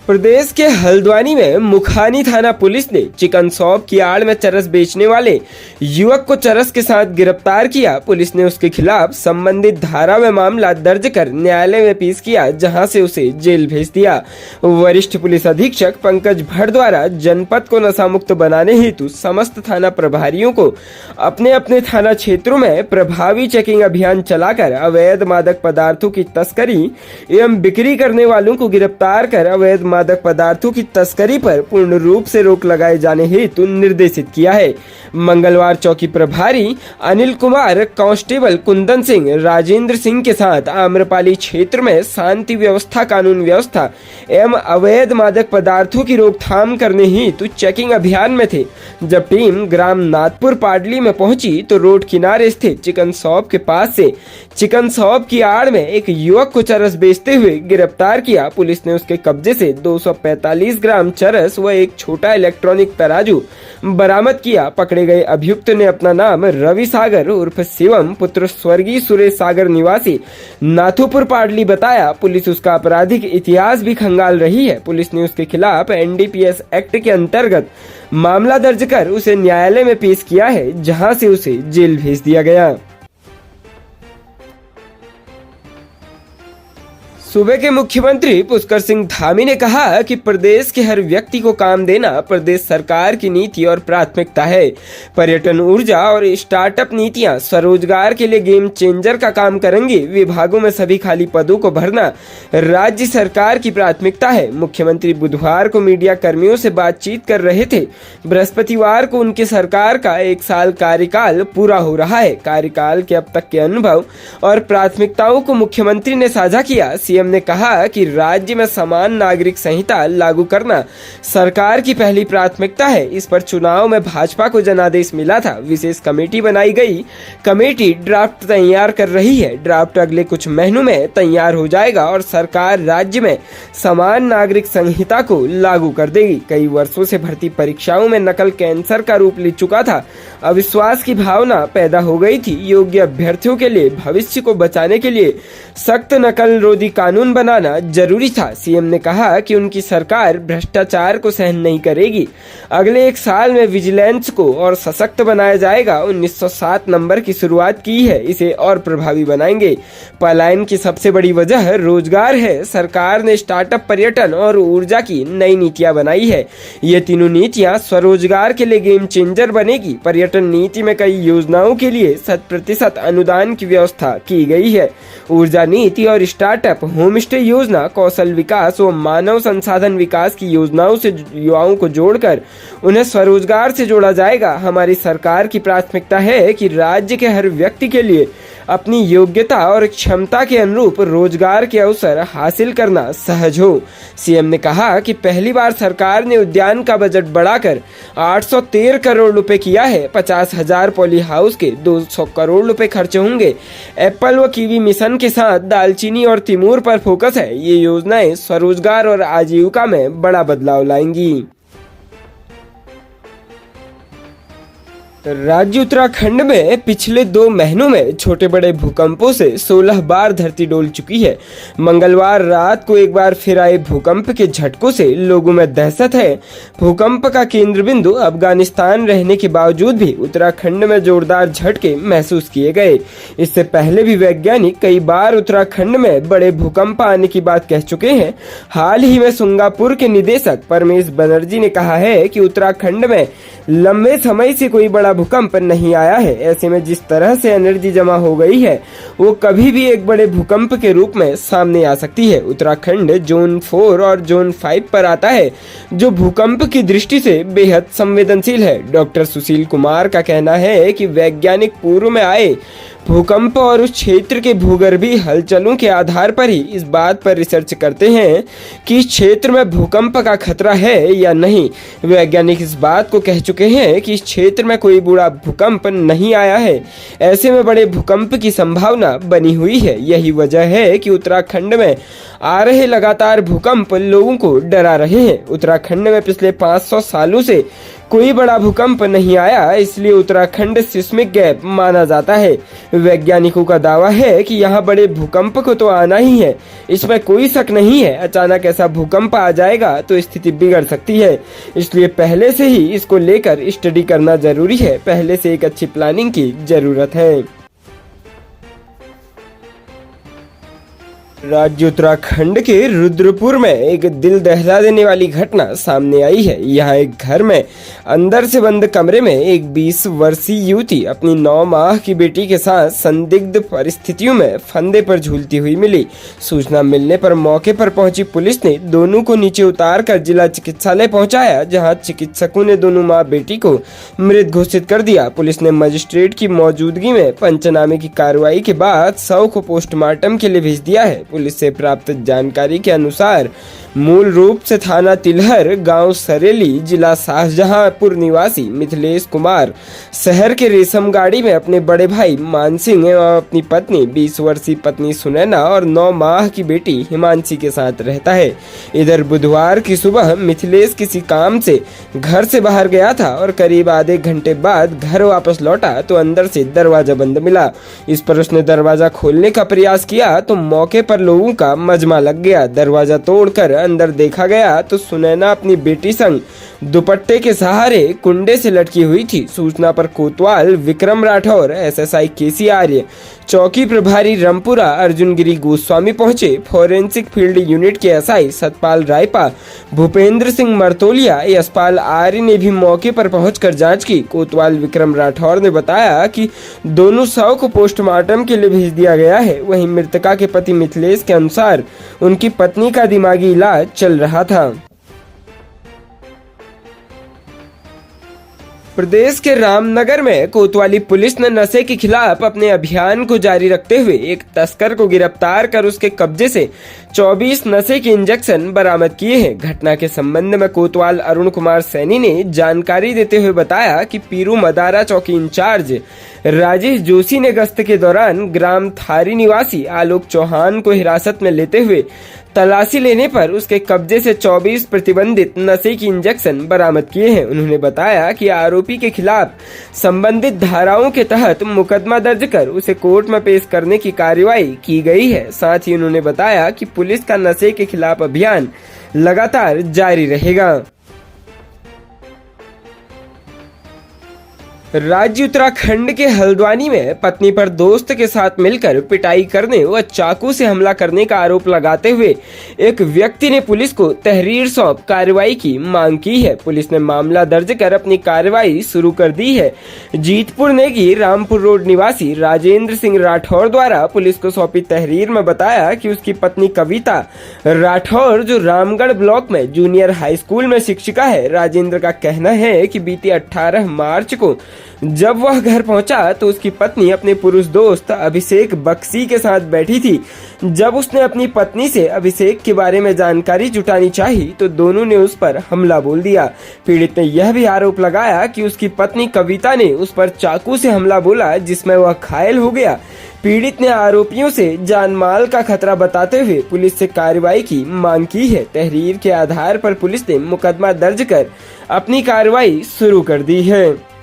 प्रदेश के हल्द्वानी में मुखानी थाना पुलिस ने चिकन शॉप की आड़ में चरस बेचने वाले युवक को चरस के साथ गिरफ्तार किया। पुलिस ने उसके खिलाफ संबंधित धारा में मामला दर्ज कर न्यायालय में पेश किया, जहां से उसे जेल भेज दिया। वरिष्ठ पुलिस अधीक्षक पंकज भट्ट द्वारा जनपद को नशा मुक्त बनाने हेतु समस्त थाना प्रभारियों को अपने अपने थाना क्षेत्रों में प्रभावी चेकिंग अभियान चलाकर अवैध मादक पदार्थों की तस्करी एवं बिक्री करने वालों को गिरफ्तार कर अवैध मादक पदार्थों की तस्करी पर पूर्ण रूप से रोक लगाए जाने हेतु निर्देशित किया है। मंगलवार चौकी प्रभारी अनिल कुमार, कांस्टेबल कुंदन सिंह, राजेंद्र सिंह के साथ आम्रपाली क्षेत्र में शांति व्यवस्था, कानून व्यवस्था एवं अवैध मादक पदार्थों की रोकथाम करने हेतु चेकिंग अभियान में थे। जब टीम ग्राम नाथपुर पाडली में पहुंची तो रोड किनारे स्थित चिकन शॉप के पास से चिकन शॉप की आड़ में एक युवक को चरस बेचते हुए गिरफ्तार किया। पुलिस ने उसके कब्जे से 245 ग्राम चरस व एक छोटा इलेक्ट्रॉनिक तराजू बरामद किया। पकड़े गए अभियुक्त ने अपना नाम रवि सागर उर्फ शिवम पुत्र स्वर्गीय सुरेश सागर निवासी नाथुपुर पाडली बताया। पुलिस उसका आपराधिक इतिहास भी खंगाल रही है। पुलिस ने उसके खिलाफ NDPS एक्ट के अंतर्गत मामला दर्ज कर उसे न्यायालय में पेश किया है, जहां से उसे जेल भेज दिया गया। सूबे के मुख्यमंत्री पुष्कर सिंह धामी ने कहा कि प्रदेश के हर व्यक्ति को काम देना प्रदेश सरकार की नीति और प्राथमिकता है। पर्यटन, ऊर्जा और स्टार्टअप नीतियां स्वरोजगार के लिए गेम चेंजर का काम करेंगी। विभागों में सभी खाली पदों को भरना राज्य सरकार की प्राथमिकता है। मुख्यमंत्री बुधवार को मीडिया कर्मियों से बातचीत कर रहे थे। बृहस्पतिवार को उनकी सरकार का 1 साल कार्यकाल पूरा हो रहा है। कार्यकाल के अब तक के अनुभव और प्राथमिकताओं को मुख्यमंत्री ने साझा किया। सीएम ने कहा कि राज्य में समान नागरिक संहिता लागू करना सरकार की पहली प्राथमिकता है। इस पर चुनाव में भाजपा को जनादेश मिला था। विशेष कमेटी बनाई गई। कमेटी ड्राफ्ट तैयार कर रही है। ड्राफ्ट अगले कुछ महीनों में तैयार हो जाएगा और सरकार राज्य में समान नागरिक संहिता को लागू कर देगी। कई वर्षों से भर्ती परीक्षाओं में नकल कैंसर का रूप ले चुका था। अविश्वास की भावना पैदा हो गई थी। योग्य अभ्यर्थियों के लिए भविष्य को बचाने के लिए सख्त नकल रोधी कानून बनाना जरूरी था। सीएम ने कहा कि उनकी सरकार भ्रष्टाचार को सहन नहीं करेगी। अगले 1 साल में विजिलेंस को और सशक्त बनाया जाएगा। 1907 नंबर की शुरुआत की है, इसे और प्रभावी बनाएंगे। पलायन की सबसे बड़ी वजह रोजगार है। सरकार ने स्टार्टअप, पर्यटन और ऊर्जा की नई नीतियां बनाई है। ये तीनों नीतियां स्वरोजगार के लिए गेम चेंजर बनेगी। पर्यटन नीति में कई योजनाओं के लिए 100% अनुदान की व्यवस्था की गई है। ऊर्जा नीति और स्टार्टअप, होम स्टे योजना, कौशल विकास और मानव संसाधन विकास की योजनाओं से युवाओं को जोड़कर उन्हें स्वरोजगार से जोड़ा जाएगा। हमारी सरकार की प्राथमिकता है कि राज्य के हर व्यक्ति के लिए अपनी योग्यता और क्षमता के अनुरूप रोजगार के अवसर हासिल करना सहज हो। सीएम ने कहा कि पहली बार सरकार ने उद्यान का बजट बढ़ाकर 813 करोड़ रुपए किया है। 50,000 पॉली हाउस के 200 करोड़ रुपए खर्च होंगे। एप्पल व कीवी मिशन के साथ दालचीनी और तिमूर पर फोकस है। ये योजनाएं स्वरोजगार और आजीविका में बड़ा बदलाव लाएंगी। राज्य उत्तराखंड में पिछले 2 महीनों में छोटे बड़े भूकंपों से 16 बार धरती डोल चुकी है। मंगलवार रात को एक बार फिर आए भूकंप के झटकों से लोगों में दहशत है। भूकंप का केंद्र बिंदु अफगानिस्तान रहने के बावजूद भी उत्तराखंड में जोरदार झटके महसूस किए गए। इससे पहले भी वैज्ञानिक कई बार उत्तराखंड में बड़े भूकंप आने की बात कह चुके हैं। हाल ही में सिंगापुर के निदेशक परमेश बनर्जी ने कहा है कि उत्तराखंड में लंबे समय से कोई बड़ा भूकंप नहीं आया है। ऐसे में जिस तरह से एनर्जी जमा हो गई है वो कभी भी एक बड़े भूकंप के रूप में सामने आ सकती है। उत्तराखंड जोन 4 और जोन 5 पर आता है, जो भूकंप की दृष्टि से बेहद संवेदनशील है। डॉक्टर सुशील कुमार का कहना है कि वैज्ञानिक पूर्व में आए भूकंप और उस क्षेत्र के भूगर्भीय हलचलों के आधार पर ही इस बात पर रिसर्च करते हैं कि इस क्षेत्र में भूकंप का खतरा है या नहीं। वैज्ञानिक इस बात को कह चुके हैं कि इस क्षेत्र में कोई बड़ा भूकंप नहीं आया है। ऐसे में बड़े भूकंप की संभावना बनी हुई है। यही वजह है कि उत्तराखंड में आ रहे लगातार भूकंप लोगों को डरा रहे हैं। उत्तराखंड में पिछले 500 सालों से कोई बड़ा भूकंप नहीं आया, इसलिए उत्तराखंड सिस्मिक गैप माना जाता है। वैज्ञानिकों का दावा है कि यहाँ बड़े भूकंप को तो आना ही है, इसमें कोई शक नहीं है। अचानक ऐसा भूकंप आ जाएगा तो स्थिति बिगड़ सकती है, इसलिए पहले से ही इसको लेकर स्टडी करना जरूरी है। पहले से एक अच्छी प्लानिंग की जरूरत है। राज्य उत्तराखंड के रुद्रपुर में एक दिल दहला देने वाली घटना सामने आई है। यहाँ एक घर में अंदर से बंद कमरे में एक 20 वर्षीय युवती अपनी 9 माह की बेटी के साथ संदिग्ध परिस्थितियों में फंदे पर झूलती हुई मिली। सूचना मिलने पर मौके पर पहुंची पुलिस ने दोनों को नीचे उतार कर जिला चिकित्सालय पहुंचाया, जहां चिकित्सकों ने दोनों माँ बेटी को मृत घोषित कर दिया। पुलिस ने मजिस्ट्रेट की मौजूदगी में पंचनामे की कार्रवाई के बाद शव को पोस्टमार्टम के लिए भेज दिया है। पुलिस से प्राप्त जानकारी के अनुसार मूल रूप से थाना तिलहर, गांव सरेली, जिला शाहजहांपुर निवासी मिथिलेश कुमार शहर के रेशम गाड़ी में अपने बड़े भाई मान सिंह एवं अपनी पत्नी 20 वर्षीय पत्नी सुनैना और 9 माह की बेटी हिमांशी के साथ रहता है। इधर बुधवार की सुबह मिथिलेश किसी काम से घर से बाहर गया था और करीब आधे घंटे बाद घर वापस लौटा तो अंदर से दरवाजा बंद मिला। इस पर उसने दरवाजा खोलने का प्रयास किया तो मौके पर लोगों का मजमा लग गया। दरवाजा तोड़कर अंदर देखा गया तो सुनैना अपनी बेटी संग दुपट्टे के सहारे कुंडे से लटकी हुई थी। सूचना पर कोतवाल विक्रम राठौर, एसएसआई केसी आर्य, चौकी प्रभारी रामपुरा अर्जुन गिरी गोस्वामी पहुंचे। फोरेंसिक फील्ड यूनिट के एसआई सतपाल रायपा, भूपेंद्र सिंह मरतोलिया, यशपाल आर्य ने भी मौके पर पहुंचकर जांच की। कोतवाल विक्रम राठौर ने बताया कि दोनों शव को पोस्टमार्टम के लिए भेज दिया गया है। वहीं मृतका के पति मिथिलेश के अनुसार उनकी पत्नी का दिमागी इलाज चल रहा था। प्रदेश के रामनगर में कोतवाली पुलिस ने नशे के खिलाफ अपने अभियान को जारी रखते हुए एक तस्कर को गिरफ्तार कर उसके कब्जे से 24 नशे के इंजेक्शन बरामद किए हैं। घटना के संबंध में कोतवाल अरुण कुमार सैनी ने जानकारी देते हुए बताया कि पीरू मदारा चौकी इंचार्ज राजेश जोशी ने गश्त के दौरान ग्राम थारी निवासी आलोक चौहान को हिरासत में लेते हुए तलाशी लेने पर उसके कब्जे से 24 प्रतिबंधित नशे की इंजेक्शन बरामद किए हैं। उन्होंने बताया कि आरोपी के खिलाफ संबंधित धाराओं के तहत मुकदमा दर्ज कर उसे कोर्ट में पेश करने की कार्रवाई की गई है। साथ ही उन्होंने बताया कि पुलिस का नशे के खिलाफ अभियान लगातार जारी रहेगा। राज्य उत्तराखंड के हल्द्वानी में पत्नी पर दोस्त के साथ मिलकर पिटाई करने व चाकू से हमला करने का आरोप लगाते हुए एक व्यक्ति ने पुलिस को तहरीर सौंप कार्रवाई की मांग की है। पुलिस ने मामला दर्ज कर अपनी कार्रवाई शुरू कर दी है। जीतपुर नेगी रामपुर रोड निवासी राजेंद्र सिंह राठौर द्वारा पुलिस को सौंपी तहरीर में बताया कि उसकी पत्नी कविता राठौर, जो रामगढ़ ब्लॉक में जूनियर हाई स्कूल में शिक्षिका है, राजेंद्र का कहना है कि बीती 18 मार्च को जब वह घर पहुंचा तो उसकी पत्नी अपने पुरुष दोस्त अभिषेक बक्सी के साथ बैठी थी। जब उसने अपनी पत्नी से अभिषेक के बारे में जानकारी जुटानी चाही तो दोनों ने उस पर हमला बोल दिया। पीड़ित ने यह भी आरोप लगाया कि उसकी पत्नी कविता ने उस पर चाकू से हमला बोला, जिसमें वह घायल हो गया। पीड़ित ने आरोपियों से जान माल का खतरा बताते हुए पुलिस से कार्रवाई की मांग की है। तहरीर के आधार पर पुलिस ने मुकदमा दर्ज कर अपनी कार्रवाई शुरू कर दी है।